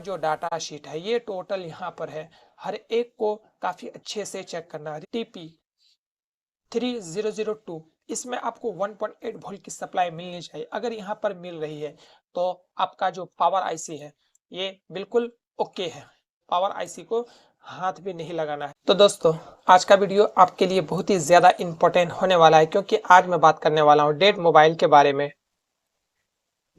जो data sheet है ये टोटल यहाँ पर है, हर एक को काफी अच्छे से चेक करना है। TP 3002 इसमें आपको 1.8 वोल्ट की सप्लाई मिलनी चाहिए। अगर यहाँ पर मिल रही है तो आपका जो पावर आईसी है ये बिल्कुल ओके है, पावर आईसी को हाथ भी नहीं लगाना है। तो दोस्तों आज का वीडियो आपके लिए बहुत ही ज्यादा इंपॉर्टेंट होने वाला है, क्योंकि आज मैं बात करने वाला हूँ डेड मोबाइल के बारे में।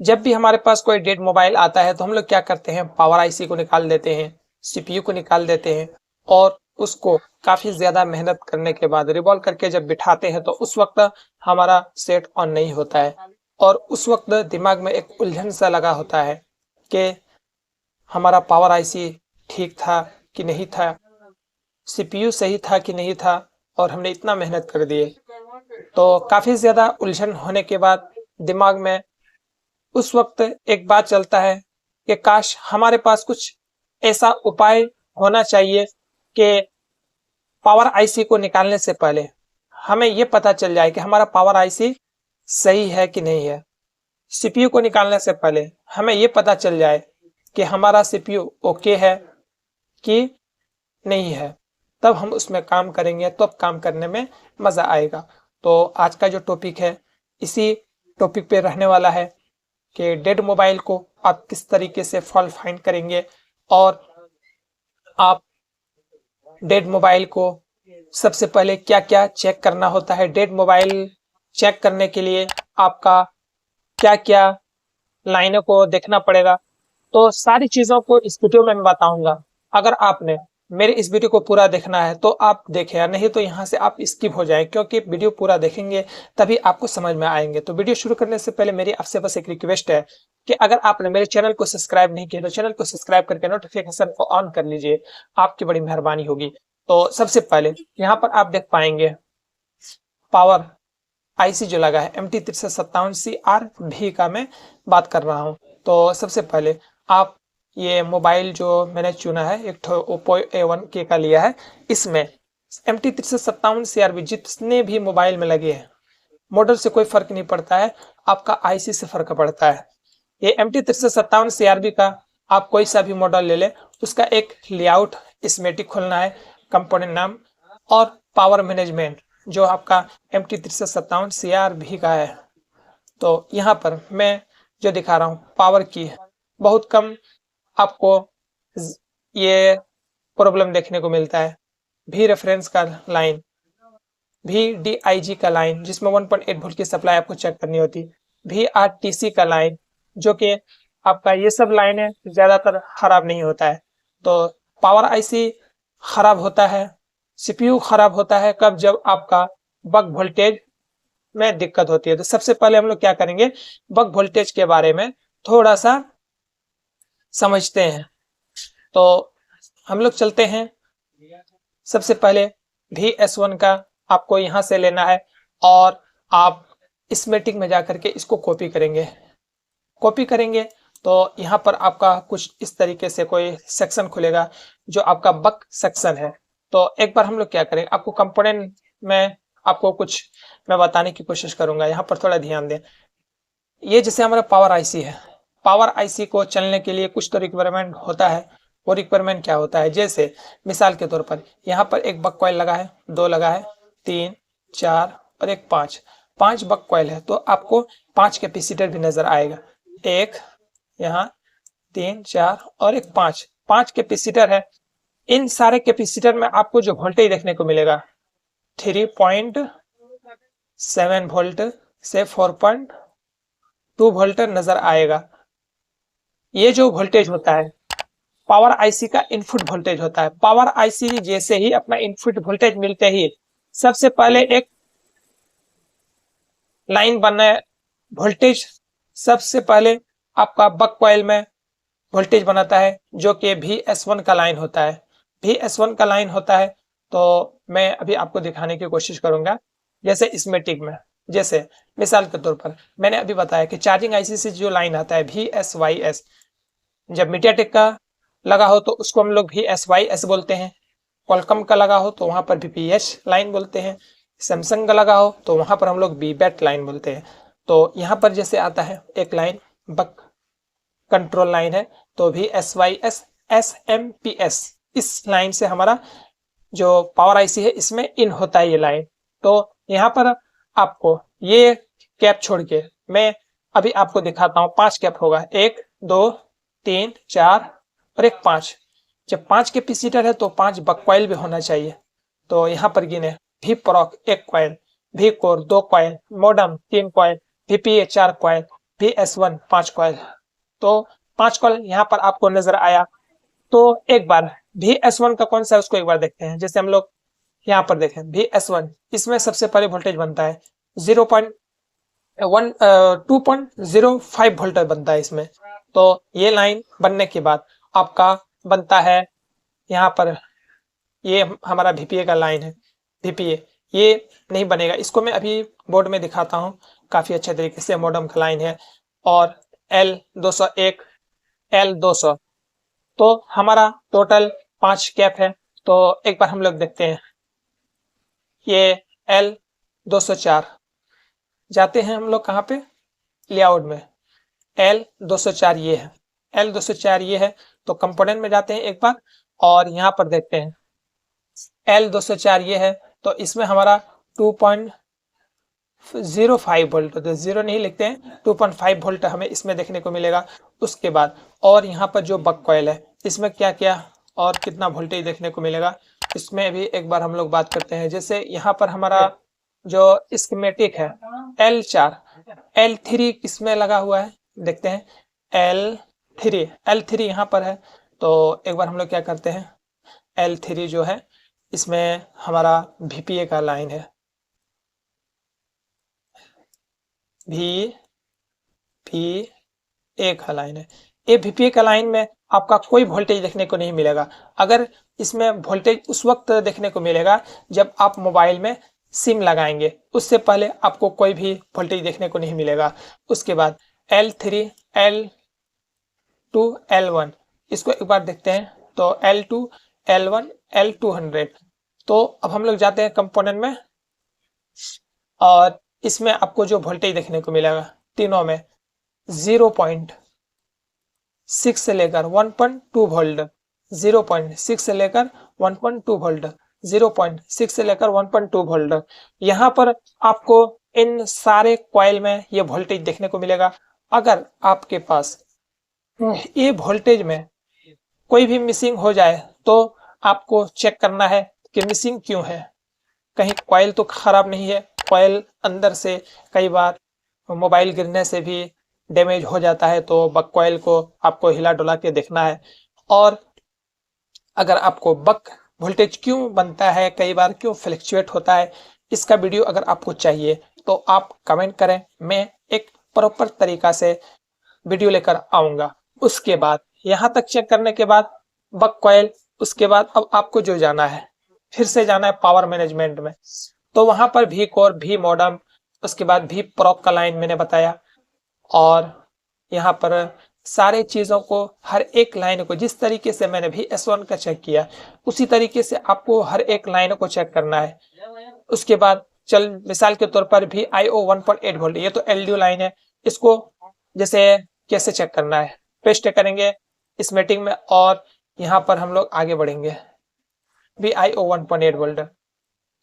जब भी हमारे पास कोई डेड मोबाइल आता है तो हम लोग क्या करते हैं, पावर आईसी को निकाल देते हैं, सीपीयू को निकाल देते हैं और उसको काफी ज्यादा मेहनत करने के बाद रिवॉल्व करके जब बिठाते हैं तो उस वक्त हमारा सेट ऑन नहीं होता है और उस वक्त दिमाग में एक उलझन सा लगा होता है कि हमारा पावर आईसी ठीक था कि नहीं था, सीपीयू सही था कि नहीं था और हमने इतना मेहनत कर दिए। तो काफी ज्यादा उलझन होने के बाद दिमाग में उस वक्त एक बात चलता है कि काश हमारे पास कुछ ऐसा उपाय होना चाहिए कि पावर आईसी को निकालने से पहले हमें यह पता चल जाए कि हमारा पावर आईसी सही है कि नहीं है। सीपीयू को निकालने से पहले हमें यह पता चल जाए कि हमारा सीपीयू ओके है कि नहीं है, तब हम उसमें काम करेंगे, तो अब काम करने में मजा आएगा। तो आज का जो टॉपिक है इसी टॉपिक पे रहने वाला है कि डेड मोबाइल को आप किस तरीके से फॉल्ट फाइंड करेंगे और आप डेड मोबाइल को सबसे पहले क्या क्या चेक करना होता है। डेड मोबाइल चेक करने के लिए आपका क्या क्या लाइनों को देखना पड़ेगा, तो सारी चीजों को इस वीडियो में मैं बताऊंगा। अगर आपने मेरे इस वीडियो को पूरा देखना है तो आप देखें, या नहीं तो यहाँ से आप स्किप हो जाएं, क्योंकि वीडियो पूरा देखेंगे तभी आपको समझ में आएंगे। तो वीडियो शुरू करने से पहले मेरी आपसे बस एक रिक्वेस्ट है कि अगर आपने मेरे चैनल को सब्सक्राइब नहीं किया तो चैनल को सब्सक्राइब करके नोटिफिकेशन को ऑन कर लीजिए, आपकी बड़ी मेहरबानी होगी। तो सबसे पहले यहाँ पर आप देख पाएंगे पावर आईसी जो लगा है MT357CR-V का मैं बात कर रहा हूँ। तो सबसे पहले आप ये मोबाइल जो मैंने चुना है एक ओप्पो A1K का लिया है, इसमें MT357CR-V जितने भी मोबाइल में लगे हैं मॉडल से कोई फर्क नहीं पड़ता है, आपका आईसी से फर्क पड़ता है। ये MT357CR-V का आप कोई सा भी मॉडल ले ले, उसका एक लेआउट स्कीमेटिक खोलना है, कंपोनेंट नाम और पावर मैनेजमेंट जो आपका MT357CR-V का है। तो यहाँ पर मैं जो दिखा रहा हूँ पावर की बहुत कम आपको ये प्रॉब्लम देखने को मिलता है। भी रेफरेंस का लाइन, VDIG का लाइन जिसमें 1.8 वोल्ट की सप्लाई आपको चेक करनी होती, VRTC का लाइन जो कि आपका ये सब लाइन है ज्यादातर खराब नहीं होता है। तो पावर आईसी खराब होता है, सीपीयू खराब होता है कब, जब आपका बक वोल्टेज में दिक्कत होती है। तो सबसे पहले हम लोग क्या करेंगे, बक वोल्टेज के बारे में थोड़ा सा समझते हैं। तो हम लोग चलते हैं, सबसे पहले VS1 का आपको यहां से लेना है और आप स्कीमेटिक में जाकर के इसको कॉपी करेंगे तो यहाँ पर आपका कुछ इस तरीके से कोई सेक्शन खुलेगा जो आपका बक सेक्शन है। तो एक बार हम लोग क्या करेंगे, आपको कंपोनेंट में आपको कुछ मैं बताने की कोशिश करूंगा, यहाँ पर थोड़ा ध्यान दें। ये जैसे हमारा पावर आईसी है, पावर आईसी को चलने के लिए कुछ तो रिक्वायरमेंट होता है। वो रिक्वायरमेंट क्या होता है, जैसे मिसाल के तौर पर यहाँ पर एक बक कॉइल लगा है, 2 लगा है, 3, 4 और एक 5 बक कॉइल है, तो आपको 5 कैपेसिटर भी नजर आएगा। एक यहाँ, 3, 4 और एक 5 कैपेसिटर है। इन सारे कैपेसिटर में आपको जो वोल्टेज देखने को मिलेगा 3.7 वोल्ट से 4.2 वोल्ट नजर आएगा। ये जो वोल्टेज होता है पावर आईसी का इनपुट वोल्टेज होता है। पावर आईसी जैसे ही अपना इनपुट वोल्टेज मिलते ही सबसे पहले एक लाइन बना है वोल्टेज, सबसे पहले आपका बक कॉइल में वोल्टेज बनाता है जो कि VS1 का लाइन होता है। VS1 का लाइन होता है तो मैं अभी आपको दिखाने की कोशिश करूंगा, जैसे स्कीमेटिक में। जैसे मिसाल के तौर पर मैंने अभी बताया कि चार्जिंग आईसी से जो लाइन आता है VSYS, जब मीडियाटेक का लगा हो तो उसको हम लोग VSYS बोलते हैं, क्वालकॉम का लगा हो तो वहां पर VPH लाइन बोलते हैं, सैमसंग का लगा हो तो वहां पर हम लोग BBAT लाइन बोलते हैं। तो यहाँ पर जैसे आता है एक लाइन बक कंट्रोल लाइन है, तो VSYS SMP इस लाइन से हमारा जो पावर आईसी है इसमें इन होता है ये लाइन। तो यहाँ पर आपको ये कैप छोड़ के मैं अभी आपको दिखाता हूँ। 5 कैप होगा, 1 2 3 4 और एक 5। जब 5 कैपेसिटर है तो 5 बक कॉइल भी होना चाहिए। तो यहाँ पर गिने भी प्रॉक 1 कॉइल, भी core 2 coil, modem 3 coil, VPA 4 coil, VS1 5 coil. तो 5 कॉइल यहाँ पर आपको नजर आया। तो एक बार VS1 का कौन सा है उसको एक बार देखते हैं। जैसे हम लोग यहाँ पर देखें VS1, इसमें सबसे पहले वोल्टेज बनता है 2.05 वोल्ट बनता है इसमें। तो ये लाइन बनने के बाद आपका बनता है यहाँ पर, ये हमारा VPA का लाइन है। VPA ये नहीं बनेगा, इसको मैं अभी बोर्ड में दिखाता हूँ काफी अच्छे तरीके से। मॉडम का लाइन है और L201 L200। तो हमारा टोटल 5 कैप है। तो एक बार हम लोग देखते हैं। ये L204 जाते हैं हम लोग कहाँ पे, लेआउट में। L204 ये है, L204 ये है। तो कंपोनेंट में जाते हैं एक बार और यहाँ पर देखते हैं L204 ये है। तो इसमें हमारा 2.05 वोल्ट, तो 0 नहीं लिखते हैं, 2.5 वोल्ट हमें इसमें देखने को मिलेगा। उसके बाद और यहाँ पर जो बक कॉइल है इसमें क्या क्या और कितना वोल्टेज देखने को मिलेगा, इसमें भी एक बार हम लोग बात करते हैं। जैसे यहाँ पर हमारा जो स्कीमेटिक है L4 L3 किसमें लगा हुआ है देखते हैं। L3 यहाँ पर है। तो एक बार हम लोग क्या करते हैं, L3 जो है इसमें हमारा VPA का लाइन है, VPA का लाइन है। ये VPA का लाइन में आपका कोई वोल्टेज देखने को नहीं मिलेगा। अगर इसमें वोल्टेज उस वक्त देखने को मिलेगा जब आप मोबाइल में सिम लगाएंगे, उससे पहले आपको कोई भी वोल्टेज देखने को नहीं मिलेगा। उसके बाद L3 L2 L1 इसको एक बार देखते हैं। तो L2 L1 L200। तो अब हम लोग जाते हैं कंपोनेंट में और इसमें आपको जो वोल्टेज देखने को मिलेगा तीनों में 0.6 से लेकर 1.2 वोल्ट, 0.6 से लेकर 1.2 वोल्ट, 0.6 से लेकर 1.2 वोल्ट। यहाँ पर आपको इन सारे कॉइल में ये वोल्टेज देखने को मिलेगा। अगर आपके पास ये वोल्टेज में कोई भी मिसिंग हो जाए तो आपको चेक करना है कि मिसिंग क्यों है। कहीं कॉइल तो खराब नहीं है। कॉइल अंदर से कई बार मोबाइल गिरने से भी डैमेज हो जाता है, तो बक कॉइल को आपको हिला डुला के देखना है। और अगर आपको बक वोल्टेज क्यों बनता है, कई बार क्यों फ्लक्चुएट होता है, इसका वीडियो अगर आपको चाहिए तो आप कमेंट करें, मैं एक प्रॉपर तरीका से वीडियो लेकर आऊंगा। उसके बाद यहाँ तक चेक करने के बाद बक कॉइल, उसके बाद अब आपको जो जाना है फिर से जाना है पावर मैनेजमेंट में। तो वहां पर भी कोर, भी मॉडम, उसके बाद भी प्रॉक का लाइन मैंने बताया। और यहाँ पर सारे चीजों को, हर एक लाइन को जिस तरीके से मैंने भी S1 का चेक किया उसी तरीके से आपको हर एक लाइन को चेक करना है। उसके बाद चल मिसाल के तौर पर भी IO 1.8 वोल्ट, ये तो LDO लाइन है, इसको जैसे कैसे चेक करना है, पेस्ट करेंगे इस मीटिंग में और यहाँ पर हम लोग आगे बढ़ेंगे। VIO 1.8 volt.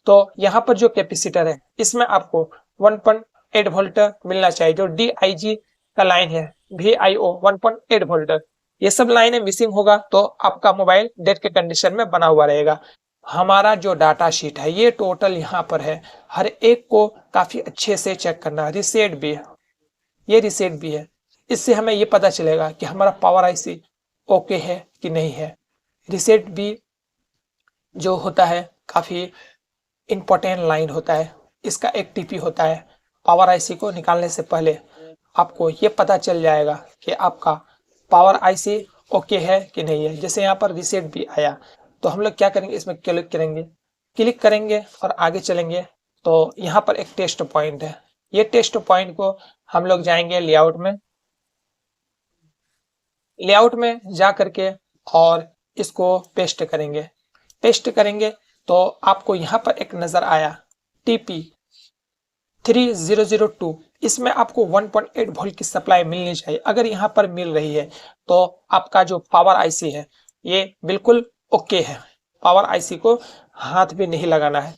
तो यहाँ पर जो कैपेसिटर है इसमें आपको 1.8 वोल्ट मिलना चाहिए। जो DIG का लाइन है VIO 1.8 वोल्ट, ये सब लाइनें मिसिंग होगा तो आपका मोबाइल डेड के कंडीशन में बना हुआ रहेगा। हमारा जो डाटा शीट है ये टोटल यहाँ पर है, हर एक को काफी अच्छे से चेक करना है। रिसेट भी है, ये रिसेट भी है। इससे हमें ये पता चलेगा कि हमारा पावर आईसी ओके है कि नहीं है। रिसेट भी जो होता है काफी इंपॉर्टेंट लाइन होता है, इसका एक टीपी होता है। पावर आईसी को निकालने से पहले आपको ये पता चल जाएगा कि आपका पावर आईसी ओके है कि नहीं है। जैसे यहाँ पर रिसेट भी आया तो हम लोग क्या करेंगे, इसमें क्लिक करेंगे और आगे चलेंगे। तो यहाँ पर एक टेस्ट पॉइंट है, ये टेस्ट पॉइंट को हम लोग जाएंगे लेआउट में जा करके और इसको पेस्ट करेंगे। तो आपको यहाँ पर एक नजर आया TP 3002, इसमें आपको 1.8 वोल्ट की सप्लाई मिलनी चाहिए। अगर यहाँ पर मिल रही है तो आपका जो पावर आईसी है ये बिल्कुल ओके है। पावर आईसी को हाथ भी नहीं लगाना है।